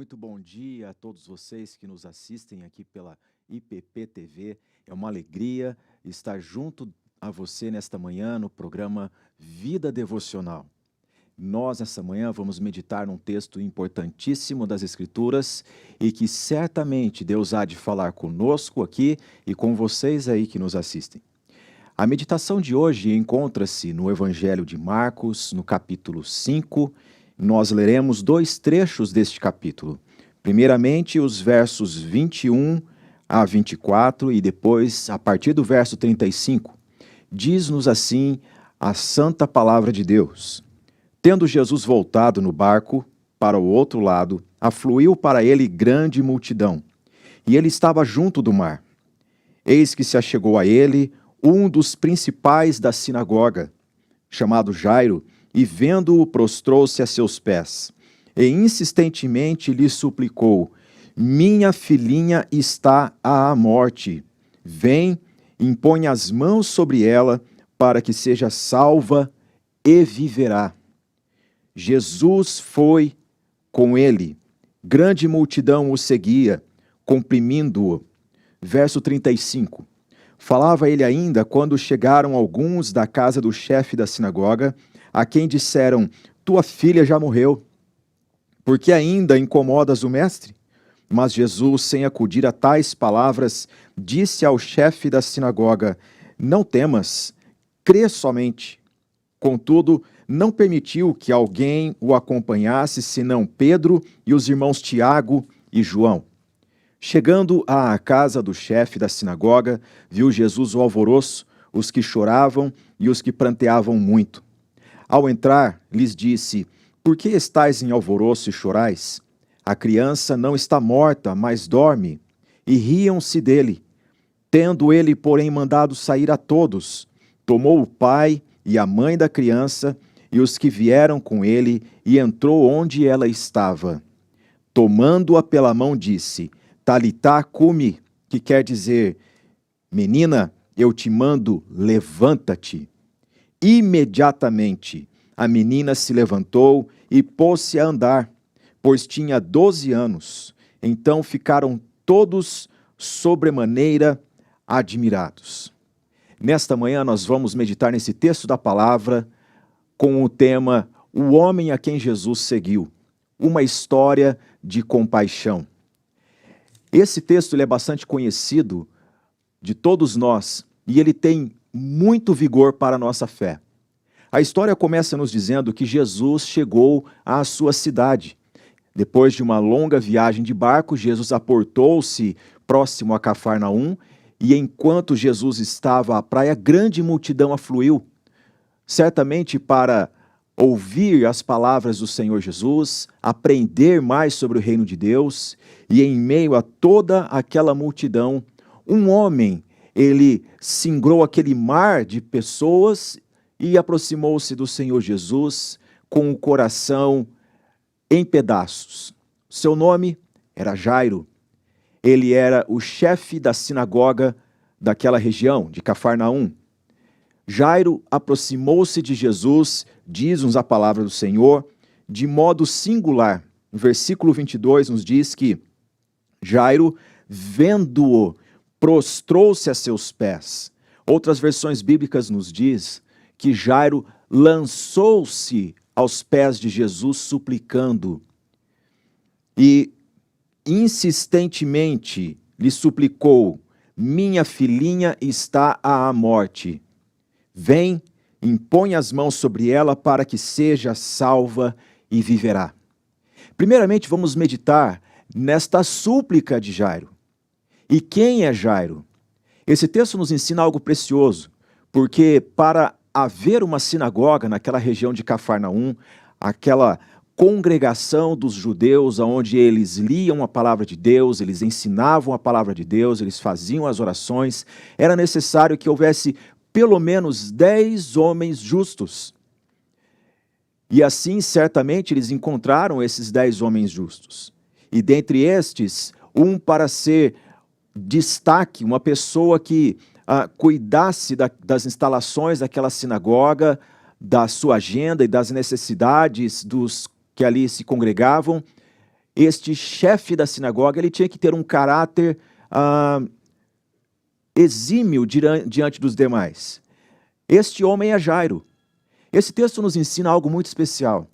Muito bom dia a todos vocês que nos assistem aqui pela IPP TV. É uma alegria estar junto a você nesta manhã no programa Vida Devocional. Nós, nessa manhã, vamos meditar num texto importantíssimo das Escrituras e que certamente Deus há de falar conosco aqui e com vocês aí que nos assistem. A meditação de hoje encontra-se no Evangelho de Marcos, no capítulo 5. Nós leremos dois trechos deste capítulo. Primeiramente, os versos 21 a 24 e depois, a partir do verso 35. Diz-nos assim a santa palavra de Deus. Tendo Jesus voltado no barco para o outro lado, afluiu para ele grande multidão, e ele estava junto do mar. Eis que se achegou a ele um dos principais da sinagoga, chamado Jairo, e vendo-o prostrou-se a seus pés, e insistentemente lhe suplicou: minha filhinha está à morte. Vem, impõe as mãos sobre ela, para que seja salva e viverá. Jesus foi com ele. Grande multidão o seguia, comprimindo-o. Verso 35. Falava ele ainda quando chegaram alguns da casa do chefe da sinagoga, a quem disseram: tua filha já morreu. Por que ainda incomodas o mestre? Mas Jesus, sem acudir a tais palavras, disse ao chefe da sinagoga: não temas, crê somente. Contudo, não permitiu que alguém o acompanhasse, senão Pedro e os irmãos Tiago e João. Chegando à casa do chefe da sinagoga, viu Jesus o alvoroço, os que choravam e os que pranteavam muito. Ao entrar, lhes disse: por que estáis em alvoroço e chorais? A criança não está morta, mas dorme. E riam-se dele. Tendo ele, porém, mandado sair a todos, tomou o pai e a mãe da criança e os que vieram com ele, e entrou onde ela estava. Tomando-a pela mão, disse: Talitá cumi, que quer dizer: menina, eu te mando, levanta-te. Imediatamente a menina se levantou e pôs-se a andar, pois tinha 12 anos. Então ficaram todos sobremaneira admirados. Nesta manhã nós vamos meditar nesse texto da palavra com o tema O Homem a quem Jesus seguiu, uma história de compaixão. Esse texto ele é bastante conhecido de todos nós e ele tem muito vigor para a nossa fé. A história começa nos dizendo que Jesus chegou à sua cidade. Depois de uma longa viagem de barco, Jesus aportou-se próximo a Cafarnaum e enquanto Jesus estava à praia, grande multidão afluiu, certamente para ouvir as palavras do Senhor Jesus, aprender mais sobre o reino de Deus, e em meio a toda aquela multidão, um homem, ele singrou aquele mar de pessoas e aproximou-se do Senhor Jesus com o coração em pedaços. Seu nome era Jairo. Ele era o chefe da sinagoga daquela região, de Cafarnaum. Jairo aproximou-se de Jesus, diz-nos a palavra do Senhor, de modo singular. No versículo 22 nos diz que Jairo, vendo-o, prostrou-se a seus pés. Outras versões bíblicas nos diz que Jairo lançou-se aos pés de Jesus suplicando e insistentemente lhe suplicou: minha filhinha está à morte. Vem, impõe as mãos sobre ela para que seja salva e viverá. Primeiramente, vamos meditar nesta súplica de Jairo. E quem é Jairo? Esse texto nos ensina algo precioso, porque para haver uma sinagoga naquela região de Cafarnaum, aquela congregação dos judeus, onde eles liam a palavra de Deus, eles ensinavam a palavra de Deus, eles faziam as orações, era necessário que houvesse pelo menos 10 homens justos. E assim, certamente, eles encontraram esses 10 homens justos. E dentre estes, um para ser destaque, uma pessoa que cuidasse das instalações daquela sinagoga, da sua agenda e das necessidades dos que ali se congregavam, este chefe da sinagoga, ele tinha que ter um caráter exímio diante dos demais. Este homem é Jairo. Esse texto nos ensina algo muito especial.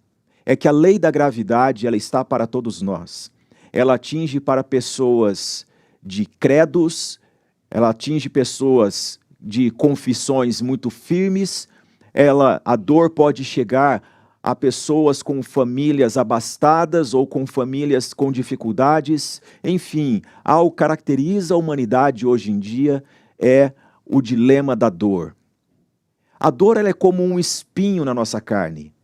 É que a lei da gravidade, ela está para todos nós. Ela atinge para pessoas de credos, ela atinge pessoas de confissões muito firmes, a dor pode chegar a pessoas com famílias abastadas ou com famílias com dificuldades. Enfim, algo que caracteriza a humanidade hoje em dia é o dilema da dor. A dor ela é como um espinho na nossa carne,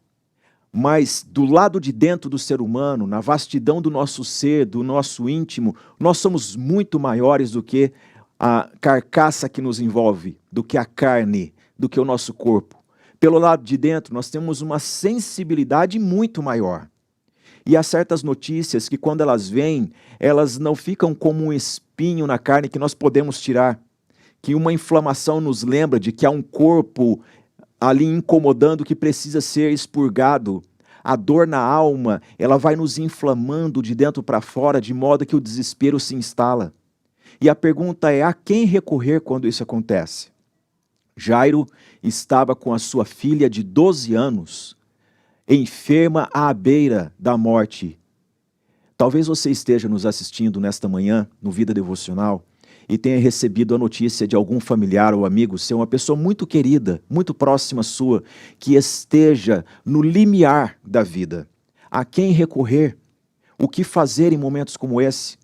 mas do lado de dentro do ser humano, na vastidão do nosso ser, do nosso íntimo, nós somos muito maiores do que a carcaça que nos envolve, do que a carne, do que o nosso corpo. Pelo lado de dentro, nós temos uma sensibilidade muito maior. E há certas notícias que, quando elas vêm, elas não ficam como um espinho na carne que nós podemos tirar. Que uma inflamação nos lembra de que há um corpo ali incomodando que precisa ser expurgado. A dor na alma, ela vai nos inflamando de dentro para fora, de modo que o desespero se instala. E a pergunta é: a quem recorrer quando isso acontece? Jairo estava com a sua filha de 12 anos, enferma à beira da morte. Talvez você esteja nos assistindo nesta manhã, no Vida Devocional, e tenha recebido a notícia de algum familiar ou amigo seu, uma pessoa muito querida, muito próxima sua, que esteja no limiar da vida. A quem recorrer? O que fazer em momentos como esse?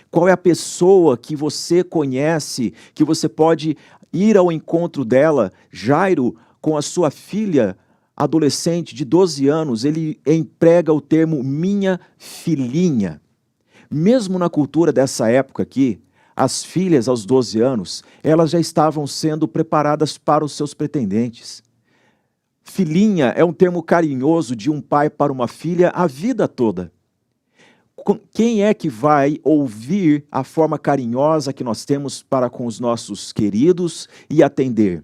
Qual é a pessoa que você conhece, que você pode ir ao encontro dela? Jairo, com a sua filha adolescente de 12 anos, ele emprega o termo minha filhinha. Mesmo na cultura dessa época aqui, as filhas aos 12 anos, elas já estavam sendo preparadas para os seus pretendentes. Filhinha é um termo carinhoso de um pai para uma filha a vida toda. Quem é que vai ouvir a forma carinhosa que nós temos para com os nossos queridos e atender?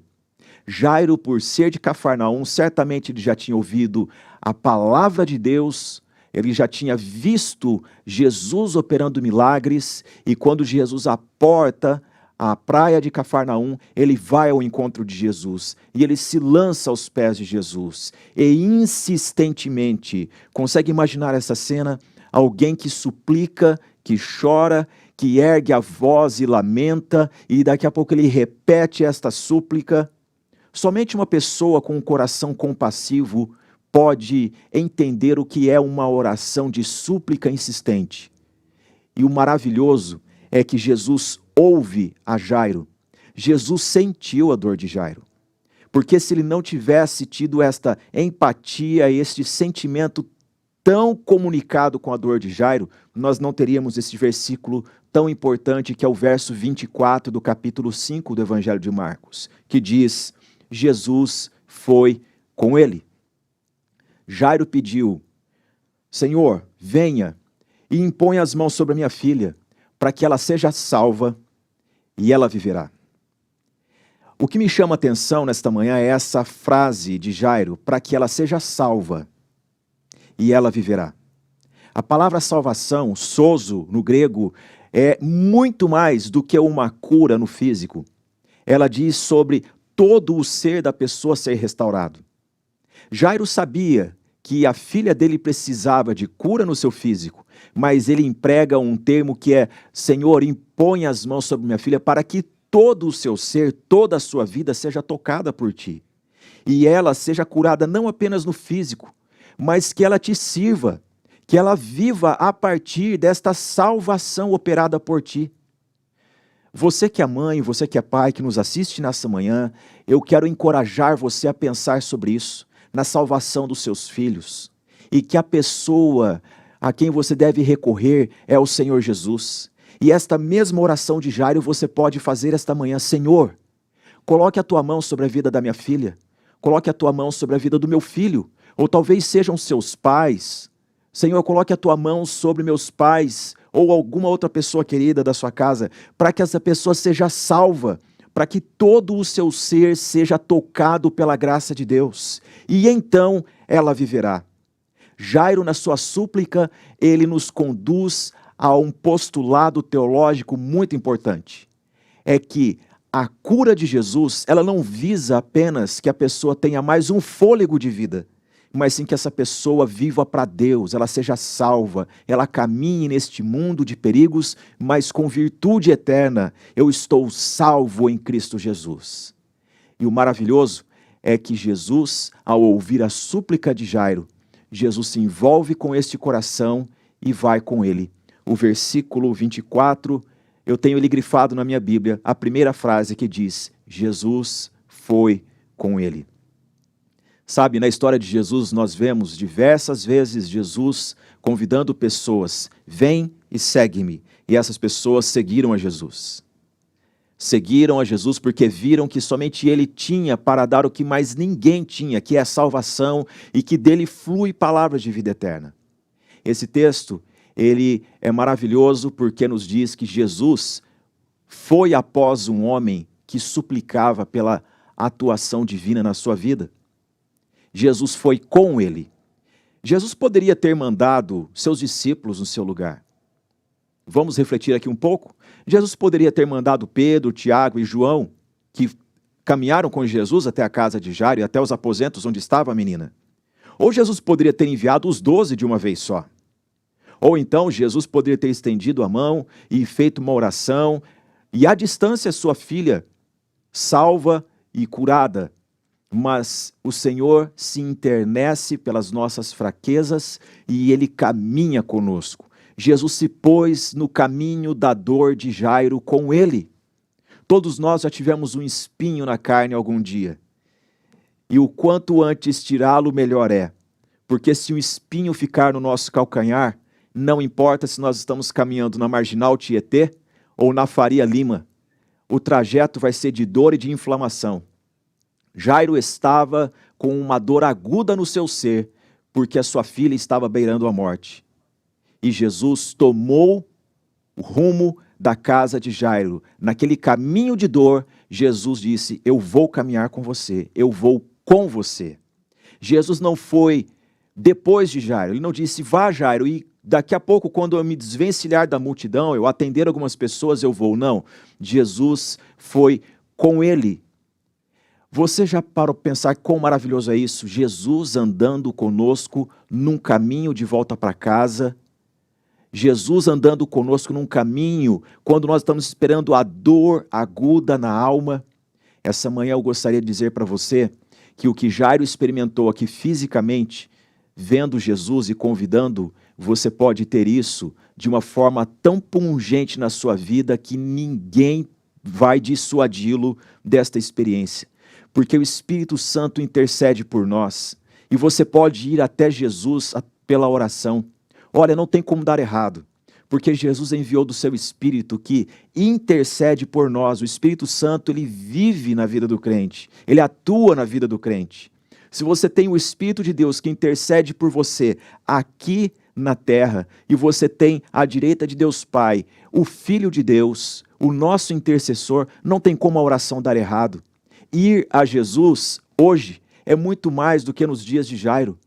Jairo, por ser de Cafarnaum, certamente ele já tinha ouvido a palavra de Deus, ele já tinha visto Jesus operando milagres, e quando Jesus aporta a praia de Cafarnaum, ele vai ao encontro de Jesus, e ele se lança aos pés de Jesus, e insistentemente, consegue imaginar essa cena? Alguém que suplica, que chora, que ergue a voz e lamenta, e daqui a pouco ele repete esta súplica. Somente uma pessoa com um coração compassivo pode entender o que é uma oração de súplica insistente. E o maravilhoso é que Jesus ouve a Jairo. Jesus sentiu a dor de Jairo. Porque se ele não tivesse tido esta empatia, este sentimento tão comunicado com a dor de Jairo, nós não teríamos esse versículo tão importante que é o verso 24 do capítulo 5 do Evangelho de Marcos, que diz: Jesus foi com ele. Jairo pediu: Senhor, venha e impõe as mãos sobre a minha filha, para que ela seja salva e ela viverá. O que me chama a atenção nesta manhã é essa frase de Jairo: para que ela seja salva e ela viverá. A palavra salvação, sozo, no grego, é muito mais do que uma cura no físico. Ela diz sobre todo o ser da pessoa ser restaurado. Jairo sabia que a filha dele precisava de cura no seu físico, mas ele emprega um termo que é: Senhor, impõe as mãos sobre minha filha para que todo o seu ser, toda a sua vida seja tocada por ti. E ela seja curada não apenas no físico, mas que ela te sirva, que ela viva a partir desta salvação operada por ti. Você que é mãe, você que é pai, que nos assiste nessa manhã, eu quero encorajar você a pensar sobre isso, na salvação dos seus filhos, e que a pessoa a quem você deve recorrer é o Senhor Jesus. E esta mesma oração de Jairo você pode fazer esta manhã: Senhor, coloque a tua mão sobre a vida da minha filha, coloque a tua mão sobre a vida do meu filho, ou talvez sejam seus pais. Senhor, coloque a tua mão sobre meus pais, ou alguma outra pessoa querida da sua casa, para que essa pessoa seja salva, para que todo o seu ser seja tocado pela graça de Deus, e então ela viverá. Jairo, na sua súplica, ele nos conduz a um postulado teológico muito importante. É que a cura de Jesus, ela não visa apenas que a pessoa tenha mais um fôlego de vida, mas sim que essa pessoa viva para Deus, ela seja salva, ela caminhe neste mundo de perigos, mas com virtude eterna. Eu estou salvo em Cristo Jesus. E o maravilhoso é que Jesus, ao ouvir a súplica de Jairo, Jesus se envolve com este coração e vai com ele. O versículo 24, eu tenho ele grifado na minha Bíblia, a primeira frase que diz: Jesus foi com ele. Sabe, na história de Jesus nós vemos diversas vezes Jesus convidando pessoas: vem e segue-me. E essas pessoas seguiram a Jesus. Seguiram a Jesus porque viram que somente ele tinha para dar o que mais ninguém tinha, que é a salvação, e que dele flui palavras de vida eterna. Esse texto, ele é maravilhoso porque nos diz que Jesus foi após um homem que suplicava pela atuação divina na sua vida. Jesus foi com ele. Jesus poderia ter mandado seus discípulos no seu lugar. Vamos refletir aqui um pouco? Jesus poderia ter mandado Pedro, Tiago e João, que caminharam com Jesus até a casa de Jairo e até os aposentos onde estava a menina. Ou Jesus poderia ter enviado os 12 de uma vez só. Ou então Jesus poderia ter estendido a mão e feito uma oração, e à distância sua filha salva e curada. Mas o Senhor se internece pelas nossas fraquezas e ele caminha conosco. Jesus se pôs no caminho da dor de Jairo com ele. Todos nós já tivemos um espinho na carne algum dia. E o quanto antes tirá-lo, melhor é. Porque se um espinho ficar no nosso calcanhar, não importa se nós estamos caminhando na Marginal Tietê ou na Faria Lima, o trajeto vai ser de dor e de inflamação. Jairo estava com uma dor aguda no seu ser, porque a sua filha estava beirando a morte. E Jesus tomou o rumo da casa de Jairo. Naquele caminho de dor, Jesus disse: eu vou caminhar com você, eu vou com você. Jesus não foi depois de Jairo, ele não disse: vá, Jairo, e daqui a pouco, quando eu me desvencilhar da multidão, eu atender algumas pessoas, eu vou. Não, Jesus foi com ele. Você já parou para pensar quão maravilhoso é isso? Jesus andando conosco num caminho de volta para casa. Jesus andando conosco num caminho quando nós estamos esperando a dor aguda na alma. Essa manhã eu gostaria de dizer para você que o que Jairo experimentou aqui fisicamente, vendo Jesus e convidando, você pode ter isso de uma forma tão pungente na sua vida que ninguém vai dissuadi-lo desta experiência. Porque o Espírito Santo intercede por nós. E você pode ir até Jesus pela oração. Olha, não tem como dar errado. Porque Jesus enviou do seu Espírito que intercede por nós. O Espírito Santo, ele vive na vida do crente. Ele atua na vida do crente. Se você tem o Espírito de Deus que intercede por você aqui na terra, e você tem à direita de Deus Pai, o Filho de Deus, o nosso intercessor, não tem como a oração dar errado. Ir a Jesus hoje é muito mais do que nos dias de Jairo,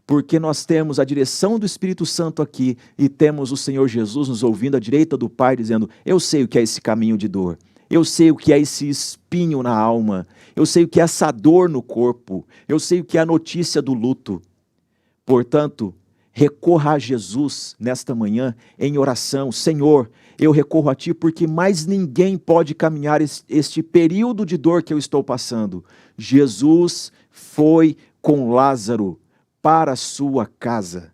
porque nós temos a direção do Espírito Santo aqui e temos o Senhor Jesus nos ouvindo à direita do Pai, dizendo: eu sei o que é esse caminho de dor, eu sei o que é esse espinho na alma, eu sei o que é essa dor no corpo, eu sei o que é a notícia do luto. Portanto, recorra a Jesus nesta manhã em oração. Senhor, eu recorro a Ti porque mais ninguém pode caminhar este período de dor que eu estou passando. Jesus foi com Lázaro para a sua casa.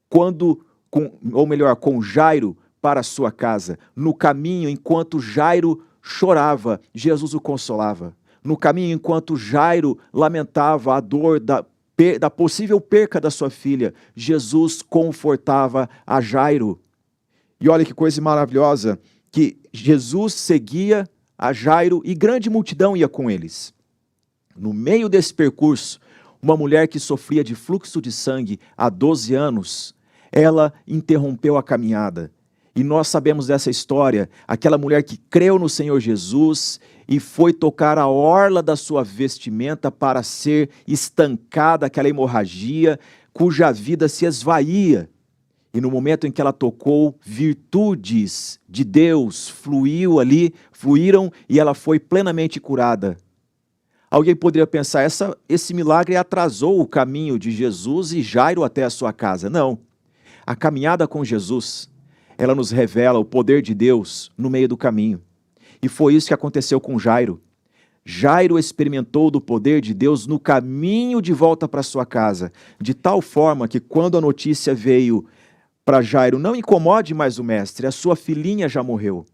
Com Jairo para a sua casa. No caminho, enquanto Jairo chorava, Jesus o consolava. No caminho, enquanto Jairo lamentava a dor da possível perca da sua filha, Jesus confortava a Jairo. E olha que coisa maravilhosa, que Jesus seguia a Jairo e grande multidão ia com eles. No meio desse percurso, uma mulher que sofria de fluxo de sangue há 12 anos, ela interrompeu a caminhada. E nós sabemos dessa história, aquela mulher que creu no Senhor Jesus e foi tocar a orla da sua vestimenta para ser estancada aquela hemorragia. cuja vida se esvaía. E no momento em que ela tocou, virtudes de Deus fluíram e ela foi plenamente curada. Alguém poderia pensar, esse milagre atrasou o caminho de Jesus e Jairo até a sua casa. Não. A caminhada com Jesus, ela nos revela o poder de Deus no meio do caminho. E foi isso que aconteceu com Jairo. Jairo experimentou do poder de Deus no caminho de volta para sua casa, de tal forma que quando a notícia veio para Jairo, não incomode mais o mestre, a sua filhinha já morreu.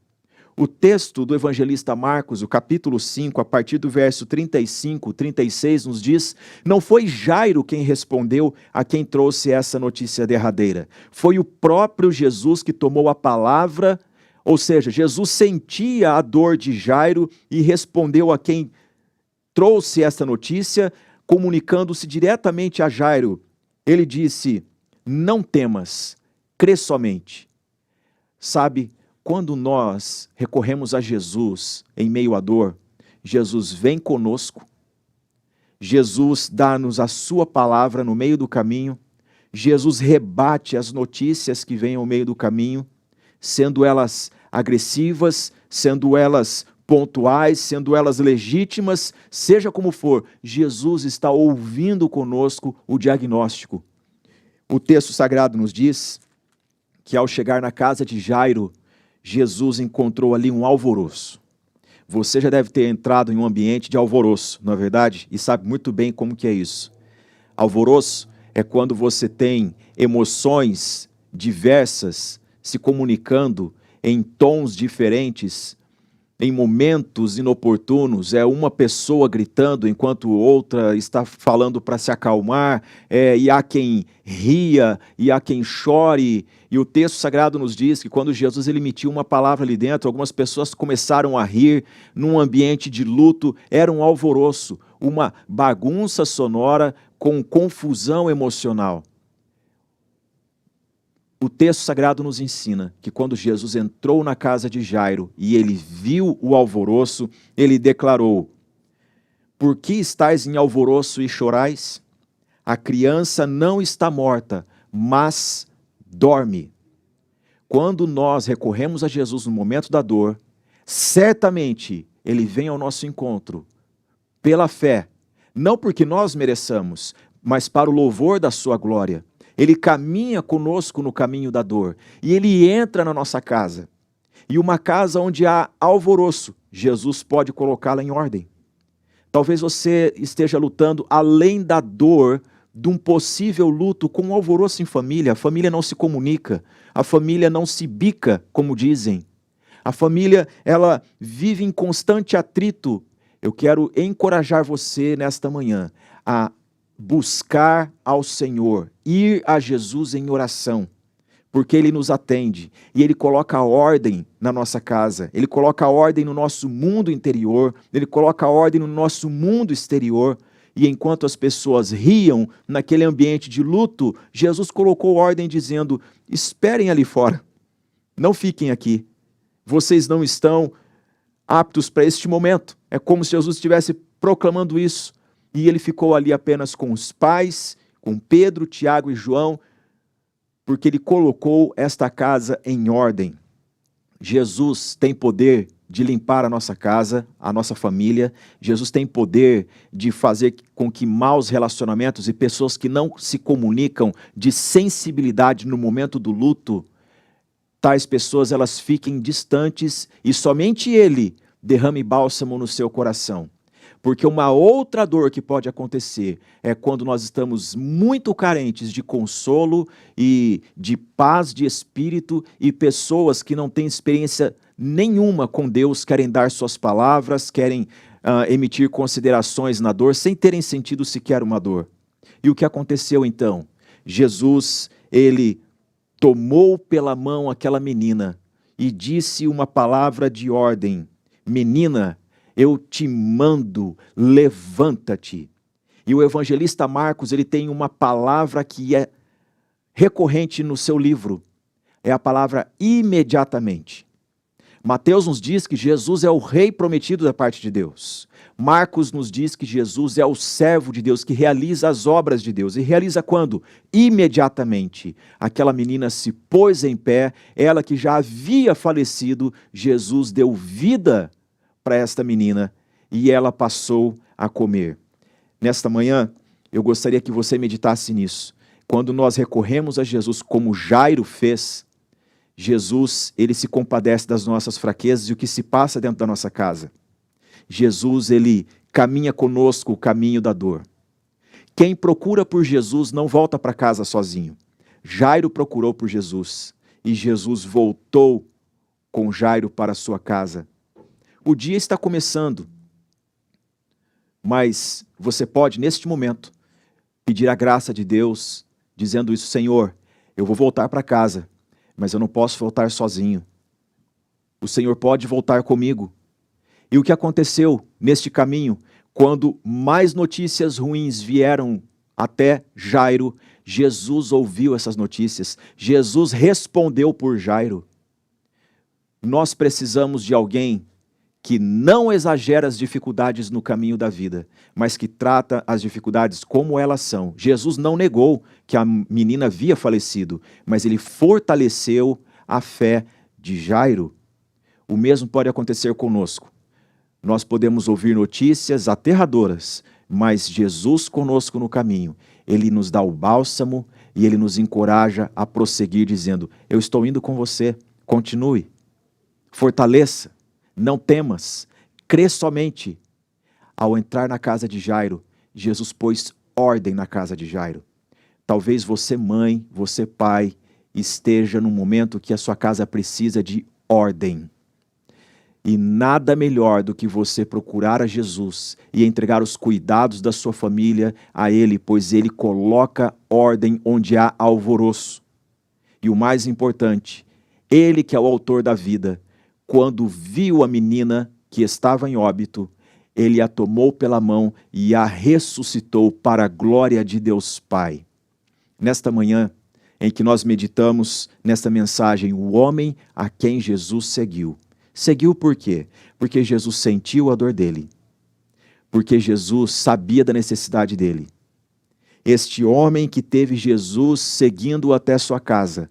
O texto do evangelista Marcos, o capítulo 5, a partir do verso 35, 36, nos diz, não foi Jairo quem respondeu a quem trouxe essa notícia derradeira. Foi o próprio Jesus que tomou a palavra, ou seja, Jesus sentia a dor de Jairo e respondeu a quem trouxe essa notícia, comunicando-se diretamente a Jairo. Ele disse, não temas, crê somente. Sabe, quando nós recorremos a Jesus em meio à dor, Jesus vem conosco, Jesus dá-nos a sua palavra no meio do caminho, Jesus rebate as notícias que vêm ao meio do caminho, sendo elas agressivas, sendo elas pontuais, sendo elas legítimas, seja como for, Jesus está ouvindo conosco o diagnóstico. O texto sagrado nos diz que ao chegar na casa de Jairo, Jesus encontrou ali um alvoroço. Você já deve ter entrado em um ambiente de alvoroço, não é verdade? E sabe muito bem como que é isso. Alvoroço é quando você tem emoções diversas se comunicando em tons diferentes, em momentos inoportunos, é uma pessoa gritando enquanto outra está falando para se acalmar, e há quem ria, e há quem chore, e o texto sagrado nos diz que quando Jesus ele emitiu uma palavra ali dentro, algumas pessoas começaram a rir num ambiente de luto, era um alvoroço, uma bagunça sonora com confusão emocional. O texto sagrado nos ensina que quando Jesus entrou na casa de Jairo e ele viu o alvoroço, ele declarou, por que estáis em alvoroço e chorais? A criança não está morta, mas dorme. Quando nós recorremos a Jesus no momento da dor, certamente ele vem ao nosso encontro pela fé, não porque nós mereçamos, mas para o louvor da sua glória. Ele caminha conosco no caminho da dor e ele entra na nossa casa. E uma casa onde há alvoroço, Jesus pode colocá-la em ordem. Talvez você esteja lutando além da dor de um possível luto com um alvoroço em família. A família não se comunica, a família não se bica, como dizem. A família, ela vive em constante atrito. Eu quero encorajar você nesta manhã a buscar ao Senhor, ir a Jesus em oração, porque Ele nos atende e Ele coloca ordem na nossa casa, Ele coloca ordem no nosso mundo interior, Ele coloca ordem no nosso mundo exterior, e enquanto as pessoas riam naquele ambiente de luto, Jesus colocou ordem dizendo, esperem ali fora, não fiquem aqui, vocês não estão aptos para este momento. É como se Jesus estivesse proclamando isso. E ele ficou ali apenas com os pais, com Pedro, Tiago e João, porque ele colocou esta casa em ordem. Jesus tem poder de limpar a nossa casa, a nossa família. Jesus tem poder de fazer com que maus relacionamentos e pessoas que não se comunicam de sensibilidade no momento do luto, tais pessoas elas fiquem distantes e somente Ele derrame bálsamo no seu coração. Porque uma outra dor que pode acontecer é quando nós estamos muito carentes de consolo e de paz de espírito e pessoas que não têm experiência nenhuma com Deus querem dar suas palavras, querem emitir considerações na dor sem terem sentido sequer uma dor. E o que aconteceu então? Jesus, ele tomou pela mão aquela menina e disse uma palavra de ordem. Menina, eu te mando, levanta-te. E o evangelista Marcos, ele tem uma palavra que é recorrente no seu livro. É a palavra imediatamente. Mateus nos diz que Jesus é o rei prometido da parte de Deus. Marcos nos diz que Jesus é o servo de Deus, que realiza as obras de Deus. E realiza quando? Imediatamente. Aquela menina se pôs em pé, ela que já havia falecido, Jesus deu vida para esta menina e ela passou a comer. Nesta manhã, eu gostaria que você meditasse nisso. Quando nós recorremos a Jesus como Jairo fez, Jesus, ele se compadece das nossas fraquezas e o que se passa dentro da nossa casa. Jesus, ele caminha conosco o caminho da dor. Quem procura por Jesus não volta para casa sozinho. Jairo procurou por Jesus e Jesus voltou com Jairo para a sua casa. O dia está começando, mas você pode, neste momento, pedir a graça de Deus, dizendo isso: Senhor, eu vou voltar para casa, mas eu não posso voltar sozinho. O Senhor pode voltar comigo. E o que aconteceu neste caminho, quando mais notícias ruins vieram até Jairo, Jesus ouviu essas notícias, Jesus respondeu por Jairo. Nós precisamos de alguém que não exagera as dificuldades no caminho da vida, mas que trata as dificuldades como elas são. Jesus não negou que a menina havia falecido, mas ele fortaleceu a fé de Jairo. O mesmo pode acontecer conosco. Nós podemos ouvir notícias aterradoras, mas Jesus conosco no caminho, ele nos dá o bálsamo e ele nos encoraja a prosseguir dizendo: eu estou indo com você, continue, fortaleça, não temas, crê somente. Ao entrar na casa de Jairo, Jesus pôs ordem na casa de Jairo. Talvez você, mãe, você, pai, esteja num momento que a sua casa precisa de ordem. E nada melhor do que você procurar a Jesus e entregar os cuidados da sua família a Ele, pois Ele coloca ordem onde há alvoroço. E o mais importante, Ele que é o autor da vida, quando viu a menina que estava em óbito, Ele a tomou pela mão e a ressuscitou para a glória de Deus Pai. Nesta manhã, em que nós meditamos nesta mensagem, o homem a quem Jesus seguiu. Seguiu por quê? Porque Jesus sentiu a dor dele. Porque Jesus sabia da necessidade dele. Este homem que teve Jesus seguindo-o até sua casa,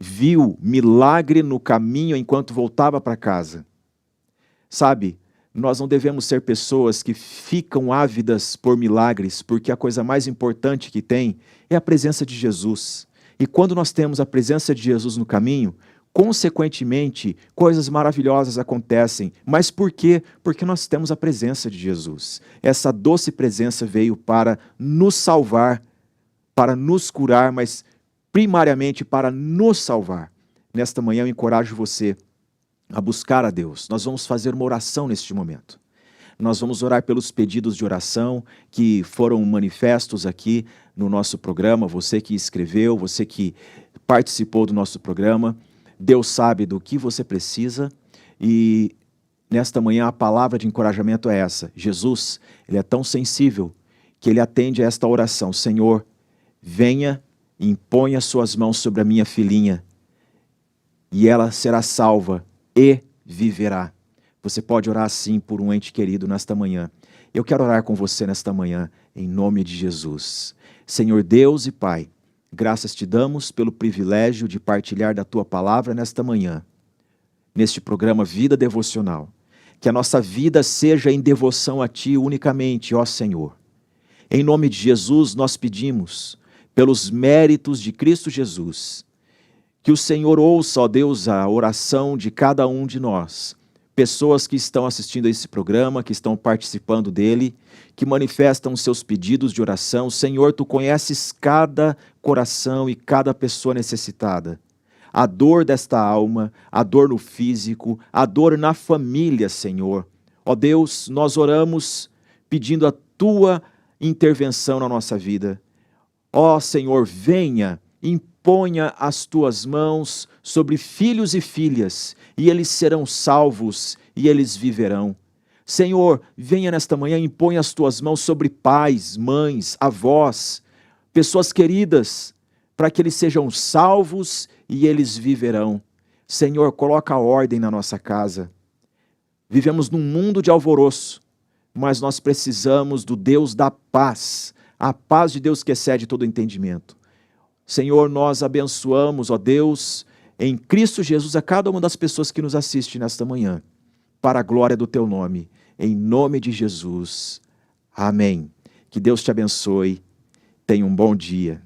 viu milagre no caminho enquanto voltava para casa. Sabe, nós não devemos ser pessoas que ficam ávidas por milagres, porque a coisa mais importante que tem é a presença de Jesus. E quando nós temos a presença de Jesus no caminho, consequentemente, coisas maravilhosas acontecem. Mas por quê? Porque nós temos a presença de Jesus. Essa doce presença veio para nos salvar, para nos curar, mas primariamente para nos salvar. Nesta manhã eu encorajo você a buscar a Deus. Nós vamos fazer uma oração neste momento. Nós vamos orar pelos pedidos de oração que foram manifestos aqui no nosso programa. Você que escreveu, você que participou do nosso programa. Deus sabe do que você precisa e nesta manhã a palavra de encorajamento é essa. Jesus, Ele é tão sensível que Ele atende a esta oração. Senhor, venha e imponha suas mãos sobre a minha filhinha e ela será salva e viverá. Você pode orar assim por um ente querido nesta manhã. Eu quero orar com você nesta manhã, em nome de Jesus. Senhor Deus e Pai, graças te damos pelo privilégio de partilhar da Tua palavra nesta manhã, neste programa Vida Devocional. Que a nossa vida seja em devoção a Ti unicamente, ó Senhor. Em nome de Jesus nós pedimos, pelos méritos de Cristo Jesus, que o Senhor ouça, ó Deus, a oração de cada um de nós, pessoas que estão assistindo a esse programa, que estão participando dele, que manifestam seus pedidos de oração. Senhor, Tu conheces cada coração e cada pessoa necessitada. A dor desta alma, a dor no físico, a dor na família, Senhor. Ó Deus, nós oramos pedindo a Tua intervenção na nossa vida. Ó Senhor, venha, imponha as Tuas mãos sobre filhos e filhas, e eles serão salvos e eles viverão. Senhor, venha nesta manhã e imponha as Tuas mãos sobre pais, mães, avós, pessoas queridas, para que eles sejam salvos e eles viverão. Senhor, coloca a ordem na nossa casa. Vivemos num mundo de alvoroço, mas nós precisamos do Deus da paz, a paz de Deus que excede todo entendimento. Senhor, nós abençoamos, ó Deus, em Cristo Jesus, a cada uma das pessoas que nos assiste nesta manhã, para a glória do teu nome, em nome de Jesus. Amém. Que Deus te abençoe. Tenha um bom dia.